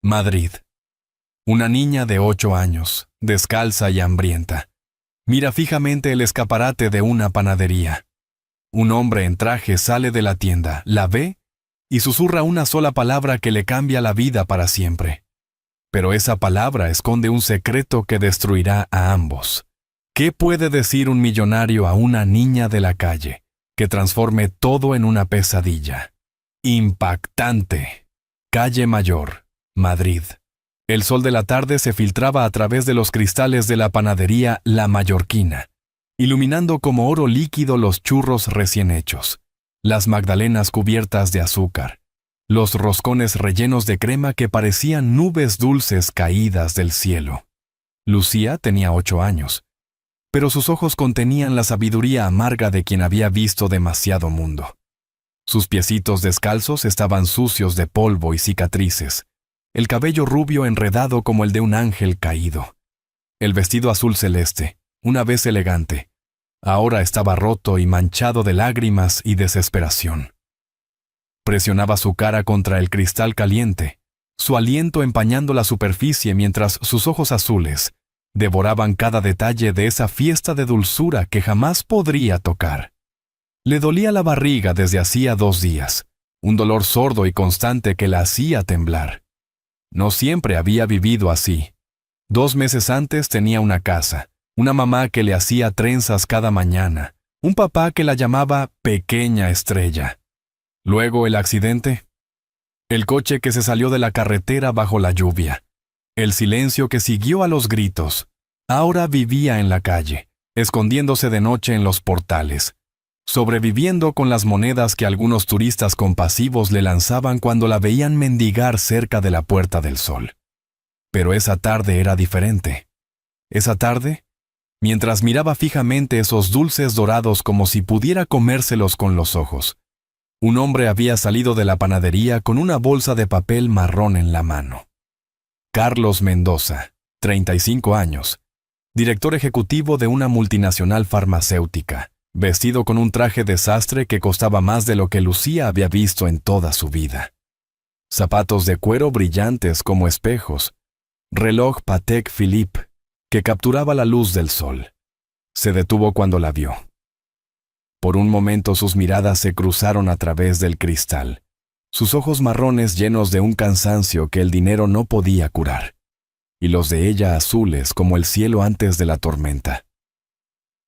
Madrid. Una niña de 8 años, descalza y hambrienta, mira fijamente el escaparate de una panadería. Un hombre en traje sale de la tienda, la ve y susurra una sola palabra que le cambia la vida para siempre. Pero esa palabra esconde un secreto que destruirá a ambos. ¿Qué puede decir un millonario a una niña de la calle que transforme todo en una pesadilla? Impactante. Calle Mayor, Madrid. El sol de la tarde se filtraba a través de los cristales de la panadería La Mallorquina, iluminando como oro líquido los churros recién hechos, las magdalenas cubiertas de azúcar, los roscones rellenos de crema que parecían nubes dulces caídas del cielo. Lucía tenía 8 años, pero sus ojos contenían la sabiduría amarga de quien había visto demasiado mundo. Sus piecitos descalzos estaban sucios de polvo y cicatrices, el cabello rubio enredado como el de un ángel caído. El vestido azul celeste, una vez elegante, ahora estaba roto y manchado de lágrimas y desesperación. Presionaba su cara contra el cristal caliente, su aliento empañando la superficie mientras sus ojos azules devoraban cada detalle de esa fiesta de dulzura que jamás podría tocar. Le dolía la barriga desde hacía 2 días, un dolor sordo y constante que la hacía temblar. No siempre había vivido así. 2 meses antes tenía una casa, una mamá que le hacía trenzas cada mañana, un papá que la llamaba pequeña estrella. Luego el accidente, el coche que se salió de la carretera bajo la lluvia, el silencio que siguió a los gritos. Ahora vivía en la calle, escondiéndose de noche en los portales, sobreviviendo con las monedas que algunos turistas compasivos le lanzaban cuando la veían mendigar cerca de la Puerta del Sol. Pero esa tarde era diferente. Esa tarde, mientras miraba fijamente esos dulces dorados como si pudiera comérselos con los ojos, un hombre había salido de la panadería con una bolsa de papel marrón en la mano. Carlos Mendoza, 35 años, director ejecutivo de una multinacional farmacéutica, vestido con un traje de sastre que costaba más de lo que Lucía había visto en toda su vida. Zapatos de cuero brillantes como espejos, reloj Patek Philippe que capturaba la luz del sol. Se detuvo cuando la vio. Por un momento sus miradas se cruzaron a través del cristal, sus ojos marrones llenos de un cansancio que el dinero no podía curar, y los de ella azules como el cielo antes de la tormenta.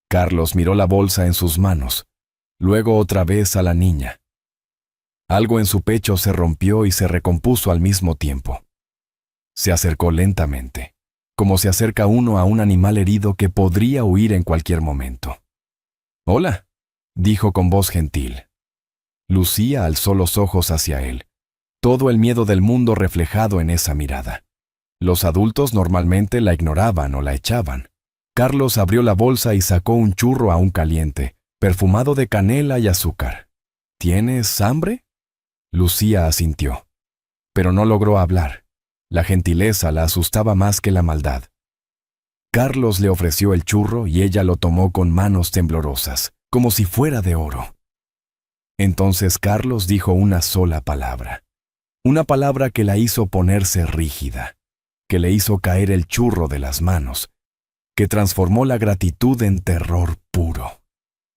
Carlos miró la bolsa en sus manos, luego otra vez a la niña. Algo en su pecho se rompió y se recompuso al mismo tiempo. Se acercó lentamente, como se acerca uno a un animal herido que podría huir en cualquier momento. «Hola», dijo con voz gentil. Lucía alzó los ojos hacia él, todo el miedo del mundo reflejado en esa mirada. Los adultos normalmente la ignoraban o la echaban. Carlos abrió la bolsa y sacó un churro aún caliente, perfumado de canela y azúcar. «¿Tienes hambre?». Lucía asintió, pero no logró hablar. La gentileza la asustaba más que la maldad. Carlos le ofreció el churro y ella lo tomó con manos temblorosas, como si fuera de oro. Entonces Carlos dijo una sola palabra, una palabra que la hizo ponerse rígida, que le hizo caer el churro de las manos, que transformó la gratitud en terror puro.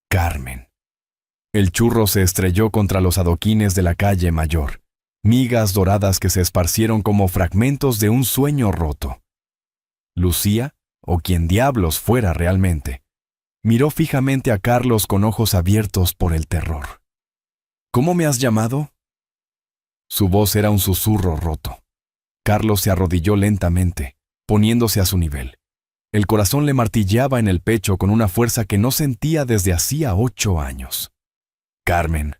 Carmen. El churro se estrelló contra los adoquines de la calle Mayor, migas doradas que se esparcieron como fragmentos de un sueño roto. Lucía, o quien diablos fuera realmente, miró fijamente a Carlos con ojos abiertos por el terror. «¿Cómo me has llamado?». Su voz era un susurro roto. Carlos se arrodilló lentamente, poniéndose a su nivel. El corazón le martilleaba en el pecho con una fuerza que no sentía desde hacía 8 años. «Carmen»,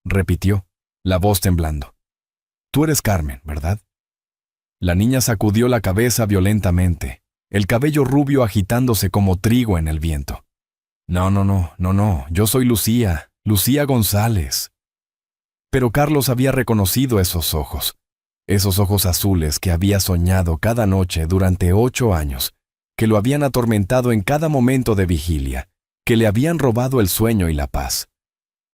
repitió, la voz temblando. «Tú eres Carmen, ¿verdad?». La niña sacudió la cabeza violentamente, el cabello rubio agitándose como trigo en el viento. No, yo soy Lucía González». Pero Carlos había reconocido esos ojos azules que había soñado cada noche durante 8 años, que lo habían atormentado en cada momento de vigilia, que le habían robado el sueño y la paz.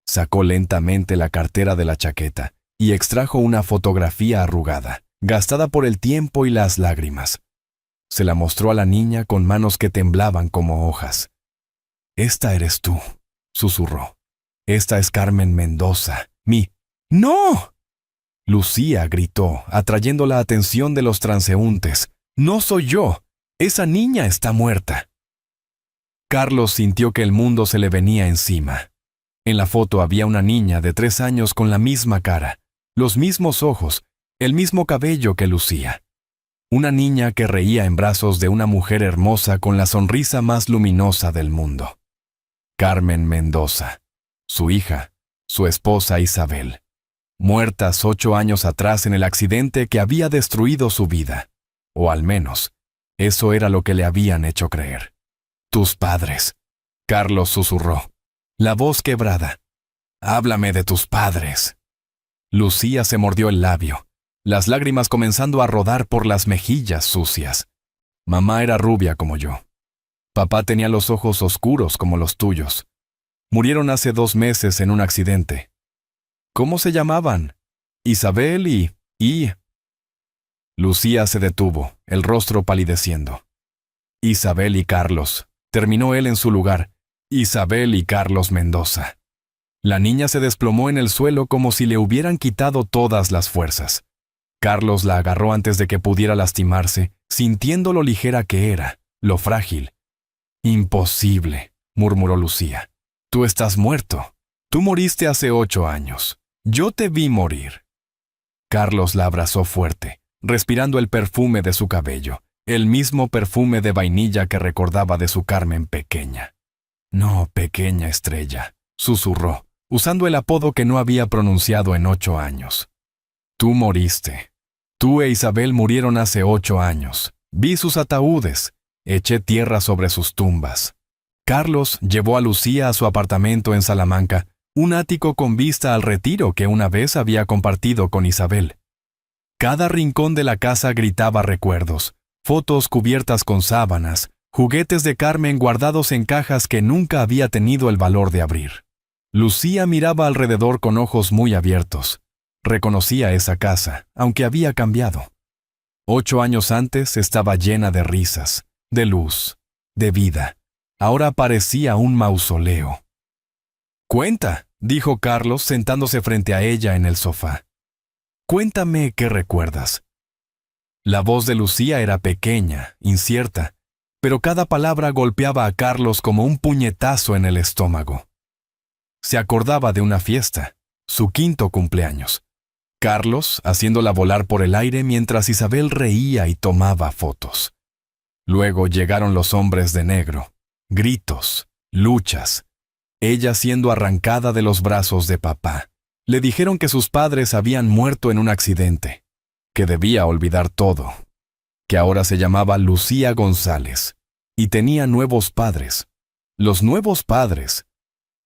Sacó lentamente la cartera de la chaqueta y extrajo una fotografía arrugada, gastada por el tiempo y las lágrimas. Se la mostró a la niña con manos que temblaban como hojas. «Esta eres tú», susurró. «Esta es Carmen Mendoza, mi...» «¡No!», Lucía gritó, atrayendo la atención de los transeúntes. «No soy yo. Esa niña está muerta». Carlos sintió que el mundo se le venía encima. En la foto había una niña de 3 años con la misma cara, los mismos ojos, el mismo cabello que Lucía. Una niña que reía en brazos de una mujer hermosa con la sonrisa más luminosa del mundo. Carmen Mendoza, su hija, su esposa Isabel, muertas 8 años atrás en el accidente que había destruido su vida. O al menos, eso era lo que le habían hecho creer. «Tus padres», Carlos susurró, la voz quebrada. «Háblame de tus padres». Lucía se mordió el labio, las lágrimas comenzando a rodar por las mejillas sucias. Mamá era rubia como yo. Papá tenía los ojos oscuros como los tuyos. Murieron hace 2 meses en un accidente. ¿Cómo se llamaban? Isabel y... Lucía se detuvo, el rostro palideciendo. «Isabel y Carlos», terminó él en su lugar. «Isabel y Carlos Mendoza». La niña se desplomó en el suelo como si le hubieran quitado todas las fuerzas. Carlos la agarró antes de que pudiera lastimarse, sintiendo lo ligera que era, lo frágil. «Imposible», murmuró Lucía. «Tú estás muerto. Tú moriste hace 8 años. Yo te vi morir». Carlos la abrazó fuerte, respirando el perfume de su cabello, el mismo perfume de vainilla que recordaba de su Carmen pequeña. «No, pequeña estrella», susurró, usando el apodo que no había pronunciado en 8 años. «Tú moriste. Tú e Isabel murieron hace 8 años. Vi sus ataúdes. Eché tierra sobre sus tumbas». Carlos llevó a Lucía a su apartamento en Salamanca, un ático con vista al retiro que una vez había compartido con Isabel. Cada rincón de la casa gritaba recuerdos, fotos cubiertas con sábanas, juguetes de Carmen guardados en cajas que nunca había tenido el valor de abrir. Lucía miraba alrededor con ojos muy abiertos. Reconocía esa casa, aunque había cambiado. 8 años antes estaba llena de risas, de luz, de vida. Ahora parecía un mausoleo. «Cuenta», dijo Carlos sentándose frente a ella en el sofá. «Cuéntame qué recuerdas». La voz de Lucía era pequeña, incierta, pero cada palabra golpeaba a Carlos como un puñetazo en el estómago. Se acordaba de una fiesta, su 5º cumpleaños. Carlos haciéndola volar por el aire mientras Isabel reía y tomaba fotos. Luego llegaron los hombres de negro, gritos, luchas. Ella siendo arrancada de los brazos de papá. Le dijeron que sus padres habían muerto en un accidente, que debía olvidar todo, que ahora se llamaba Lucía González y tenía nuevos padres. Los nuevos padres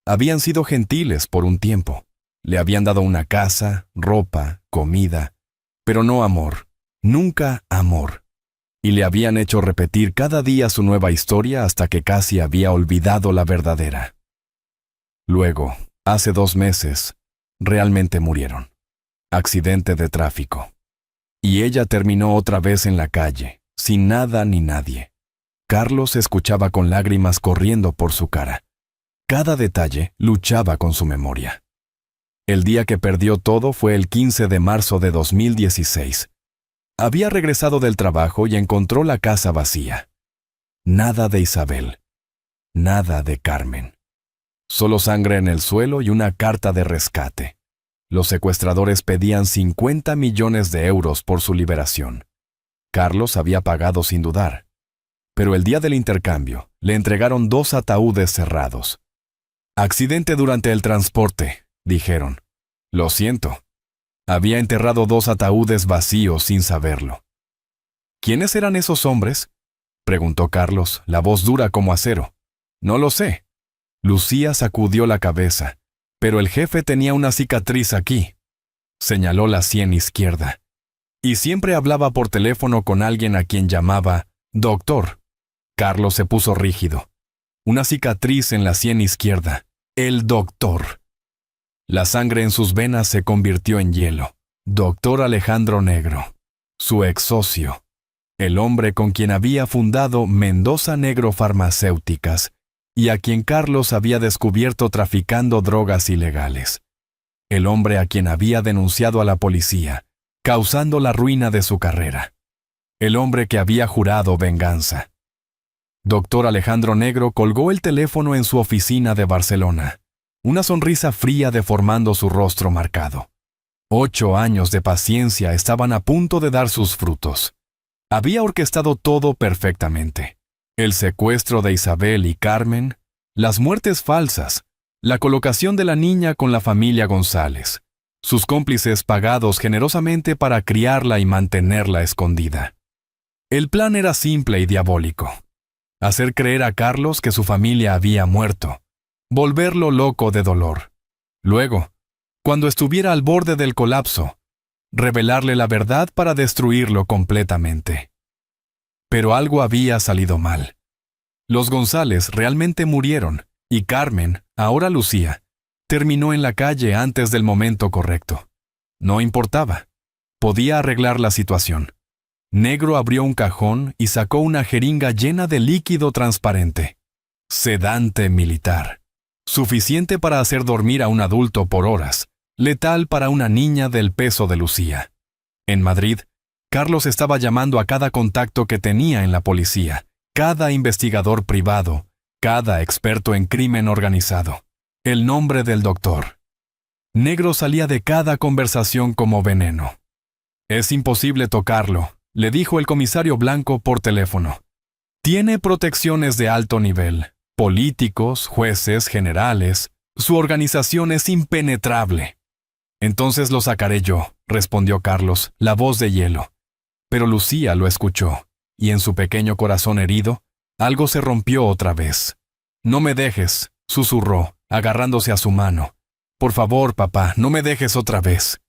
habían sido gentiles por un tiempo. Le habían dado una casa, ropa, comida, pero no amor, nunca amor. Y le habían hecho repetir cada día su nueva historia hasta que casi había olvidado la verdadera. Luego, hace 2 meses, realmente murieron. Accidente de tráfico. Y ella terminó otra vez en la calle, sin nada ni nadie. Carlos escuchaba con lágrimas corriendo por su cara. Cada detalle luchaba con su memoria. El día que perdió todo fue el 15 de marzo de 2016. Había regresado del trabajo y encontró la casa vacía. Nada de Isabel. Nada de Carmen. Solo sangre en el suelo y una carta de rescate. Los secuestradores pedían 50 millones de euros por su liberación. Carlos había pagado sin dudar. Pero el día del intercambio, le entregaron 2 ataúdes cerrados. «Accidente durante el transporte», dijeron. «Lo siento». Había enterrado 2 ataúdes vacíos sin saberlo. «¿Quiénes eran esos hombres?», preguntó Carlos, la voz dura como acero. «No lo sé». Lucía sacudió la cabeza. «Pero el jefe tenía una cicatriz aquí». Señaló la sien izquierda. «Y siempre hablaba por teléfono con alguien a quien llamaba doctor». Carlos se puso rígido. Una cicatriz en la sien izquierda. El doctor. La sangre en sus venas se convirtió en hielo. Doctor Alejandro Negro. su ex socio, el hombre con quien había fundado Mendoza Negro Farmacéuticas y a quien Carlos había descubierto traficando drogas ilegales. El hombre a quien había denunciado a la policía, causando la ruina de su carrera. El hombre que había jurado venganza. Dr. Alejandro Negro colgó el teléfono en su oficina de Barcelona, una sonrisa fría deformando su rostro marcado. 8 años de paciencia estaban a punto de dar sus frutos. Había orquestado todo perfectamente. El secuestro de Isabel y Carmen, las muertes falsas, la colocación de la niña con la familia González, sus cómplices pagados generosamente para criarla y mantenerla escondida. El plan era simple y diabólico. Hacer creer a Carlos que su familia había muerto, volverlo loco de dolor. Luego, cuando estuviera al borde del colapso, revelarle la verdad para destruirlo completamente. Pero algo había salido mal. Los González realmente murieron, y Carmen, ahora Lucía, terminó en la calle antes del momento correcto. No importaba. Podía arreglar la situación. Negro abrió un cajón y sacó una jeringa llena de líquido transparente. Sedante militar. Suficiente para hacer dormir a un adulto por horas. Letal para una niña del peso de Lucía. En Madrid, Carlos estaba llamando a cada contacto que tenía en la policía, cada investigador privado, cada experto en crimen organizado. El nombre del doctor. Negro salía de cada conversación como veneno. «Es imposible tocarlo», le dijo el comisario Blanco por teléfono. «Tiene protecciones de alto nivel, políticos, jueces, generales. Su organización es impenetrable». «Entonces lo sacaré yo», respondió Carlos, la voz de hielo. Pero Lucía lo escuchó, y en su pequeño corazón herido, algo se rompió otra vez. «No me dejes», susurró, agarrándose a su mano. «Por favor, papá, no me dejes otra vez».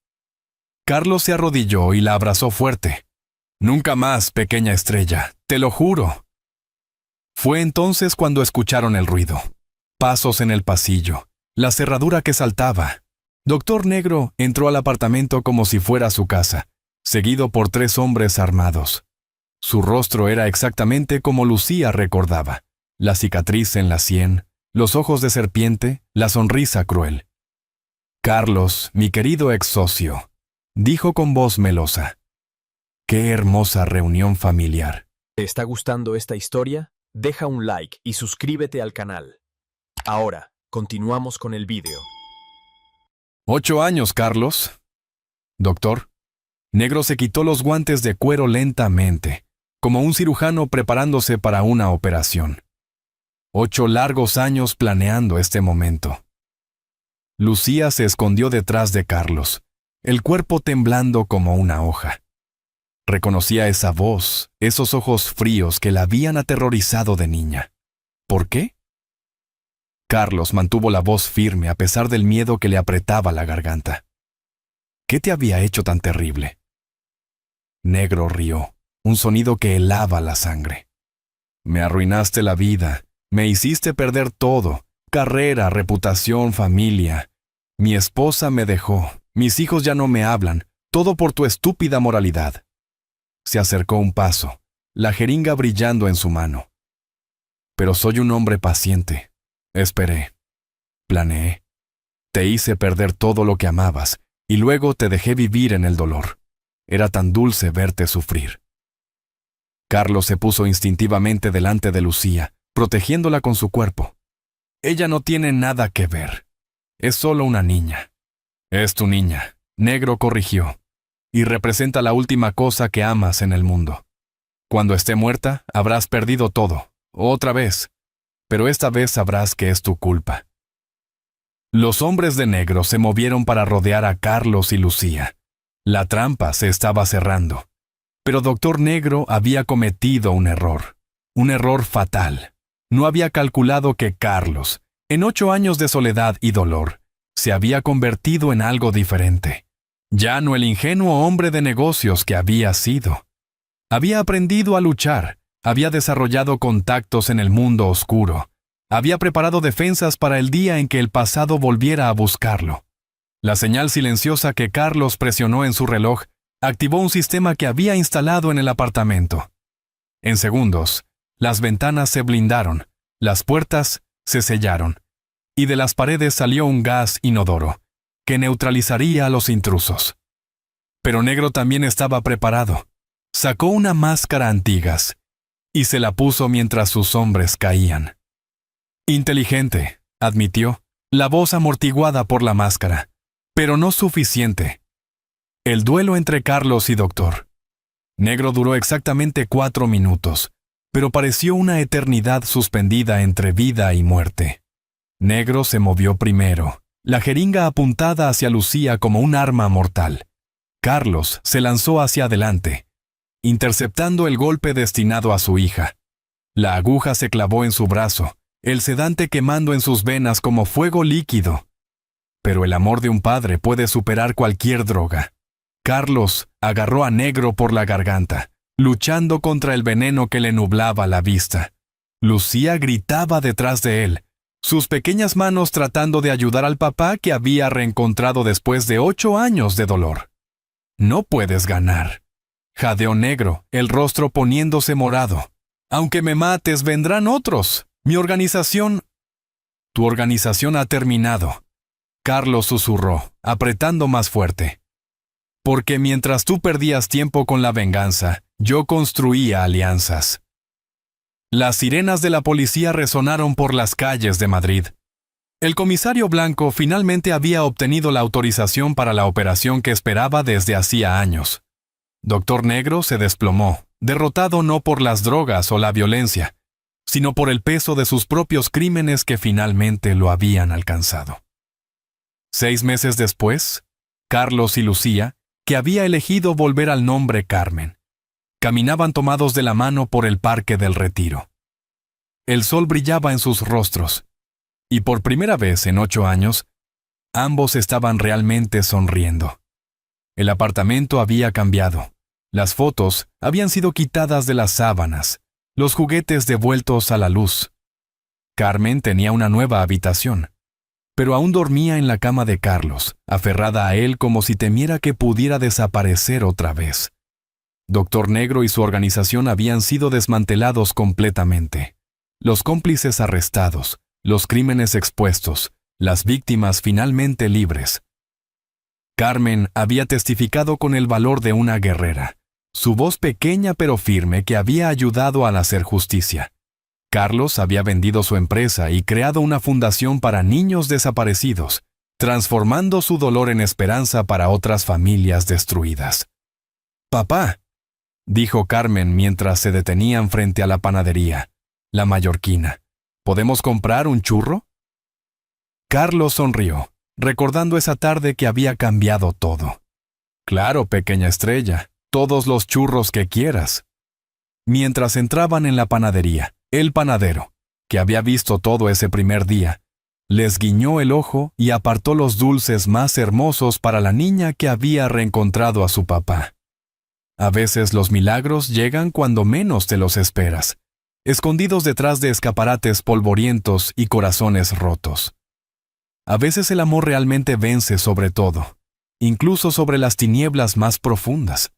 Carlos se arrodilló y la abrazó fuerte. «Nunca más, pequeña estrella, te lo juro». Fue entonces cuando escucharon el ruido. Pasos en el pasillo, la cerradura que saltaba. Doctor Negro entró al apartamento como si fuera su casa, seguido por 3 hombres armados. Su rostro era exactamente como Lucía recordaba. La cicatriz en la sien, los ojos de serpiente, la sonrisa cruel. «Carlos, mi querido ex socio», dijo con voz melosa. «Qué hermosa reunión familiar». ¿Te está gustando esta historia? Deja un like y suscríbete al canal. Ahora, continuamos con el vídeo. 8 años, Carlos. Doctor. Negro se quitó los guantes de cuero lentamente, como un cirujano preparándose para una operación. 8 largos años planeando este momento. Lucía se escondió detrás de Carlos, el cuerpo temblando como una hoja. Reconocía esa voz, esos ojos fríos que la habían aterrorizado de niña. ¿Por qué? Carlos mantuvo la voz firme a pesar del miedo que le apretaba la garganta. ¿Qué te había hecho tan terrible? Negro rió, un sonido que helaba la sangre. Me arruinaste la vida, me hiciste perder todo, carrera, reputación, familia. Mi esposa me dejó, mis hijos ya no me hablan, todo por tu estúpida moralidad. Se acercó un paso, la jeringa brillando en su mano. Pero soy un hombre paciente. Esperé. Planeé. Te hice perder todo lo que amabas, y luego te dejé vivir en el dolor. Era tan dulce verte sufrir. Carlos se puso instintivamente delante de Lucía, protegiéndola con su cuerpo. Ella no tiene nada que ver. Es solo una niña. Es tu niña, Negro corrigió. Y representa la última cosa que amas en el mundo. Cuando esté muerta, habrás perdido todo, otra vez, pero esta vez sabrás que es tu culpa. Los hombres de negro se movieron para rodear a Carlos y Lucía. La trampa se estaba cerrando, pero Doctor Negro había cometido un error fatal. No había calculado que Carlos, en 8 años de soledad y dolor, se había convertido en algo diferente. Ya no el ingenuo hombre de negocios que había sido. Había aprendido a luchar, había desarrollado contactos en el mundo oscuro, había preparado defensas para el día en que el pasado volviera a buscarlo. La señal silenciosa que Carlos presionó en su reloj activó un sistema que había instalado en el apartamento. En segundos, las ventanas se blindaron, las puertas se sellaron, y de las paredes salió un gas inodoro, que neutralizaría a los intrusos. Pero Negro también estaba preparado. Sacó una máscara antigas y se la puso mientras sus hombres caían. Inteligente, admitió, la voz amortiguada por la máscara, pero no suficiente. El duelo entre Carlos y Doctor Negro duró exactamente 4 minutos, pero pareció una eternidad suspendida entre vida y muerte. Negro se movió primero, la jeringa apuntada hacia Lucía como un arma mortal. Carlos se lanzó hacia adelante, interceptando el golpe destinado a su hija. La aguja se clavó en su brazo, el sedante quemando en sus venas como fuego líquido. Pero el amor de un padre puede superar cualquier droga. Carlos agarró a Negro por la garganta, luchando contra el veneno que le nublaba la vista. Lucía gritaba detrás de él, sus pequeñas manos tratando de ayudar al papá que había reencontrado después de 8 años de dolor. «No puedes ganar», jadeó Negro, el rostro poniéndose morado. «Aunque me mates, vendrán otros. Mi organización...» «Tu organización ha terminado», Carlos susurró, apretando más fuerte. «Porque mientras tú perdías tiempo con la venganza, yo construía alianzas». Las sirenas de la policía resonaron por las calles de Madrid. El comisario Blanco finalmente había obtenido la autorización para la operación que esperaba desde hacía años. Doctor Negro se desplomó, derrotado no por las drogas o la violencia, sino por el peso de sus propios crímenes que finalmente lo habían alcanzado. 6 meses después, Carlos y Lucía, que había elegido volver al nombre Carmen, caminaban tomados de la mano por el Parque del Retiro. El sol brillaba en sus rostros, y por primera vez en 8 años, ambos estaban realmente sonriendo. El apartamento había cambiado. Las fotos habían sido quitadas de las sábanas, los juguetes devueltos a la luz. Carmen tenía una nueva habitación, pero aún dormía en la cama de Carlos, aferrada a él como si temiera que pudiera desaparecer otra vez. Doctor Negro y su organización habían sido desmantelados completamente. Los cómplices arrestados, los crímenes expuestos, las víctimas finalmente libres. Carmen había testificado con el valor de una guerrera, su voz pequeña pero firme que había ayudado al hacer justicia. Carlos había vendido su empresa y creado una fundación para niños desaparecidos, transformando su dolor en esperanza para otras familias destruidas. «Papá», dijo Carmen mientras se detenían frente a la panadería, la mallorquina, «¿podemos comprar un churro?» Carlos sonrió, recordando esa tarde que había cambiado todo. «Claro, pequeña estrella, todos los churros que quieras». Mientras entraban en la panadería, el panadero, que había visto todo ese primer día, les guiñó el ojo y apartó los dulces más hermosos para la niña que había reencontrado a su papá. A veces los milagros llegan cuando menos te los esperas, escondidos detrás de escaparates polvorientos y corazones rotos. A veces el amor realmente vence sobre todo, incluso sobre las tinieblas más profundas.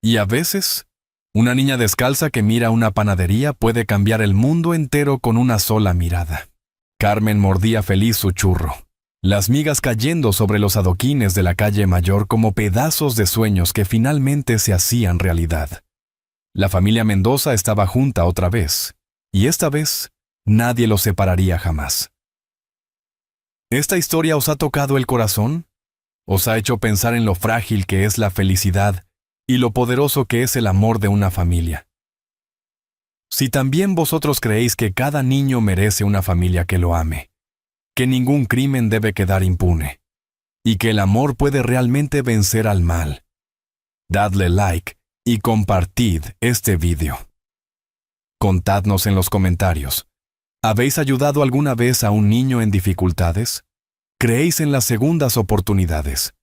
Y a veces, una niña descalza que mira una panadería puede cambiar el mundo entero con una sola mirada. Carmen mordía feliz su churro, las migas cayendo sobre los adoquines de la calle Mayor como pedazos de sueños que finalmente se hacían realidad. La familia Mendoza estaba junta otra vez, y esta vez nadie los separaría jamás. ¿Esta historia os ha tocado el corazón? ¿Os ha hecho pensar en lo frágil que es la felicidad y lo poderoso que es el amor de una familia? Si también vosotros creéis que cada niño merece una familia que lo ame, que ningún crimen debe quedar impune, y que el amor puede realmente vencer al mal, dadle like y compartid este vídeo. Contadnos en los comentarios. ¿Habéis ayudado alguna vez a un niño en dificultades? ¿Creéis en las segundas oportunidades?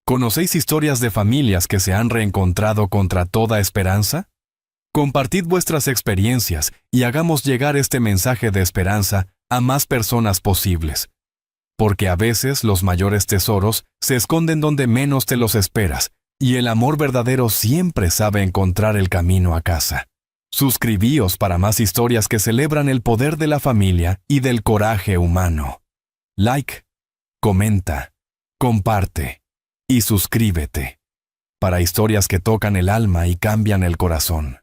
¿Conocéis historias de familias que se han reencontrado contra toda esperanza? Compartid vuestras experiencias y hagamos llegar este mensaje de esperanza a más personas posibles. Porque a veces los mayores tesoros se esconden donde menos te los esperas, Y el amor verdadero siempre sabe encontrar el camino a casa. Suscribíos para más historias que celebran el poder de la familia y del coraje humano. Like, comenta, comparte y suscríbete para historias que tocan el alma y cambian el corazón.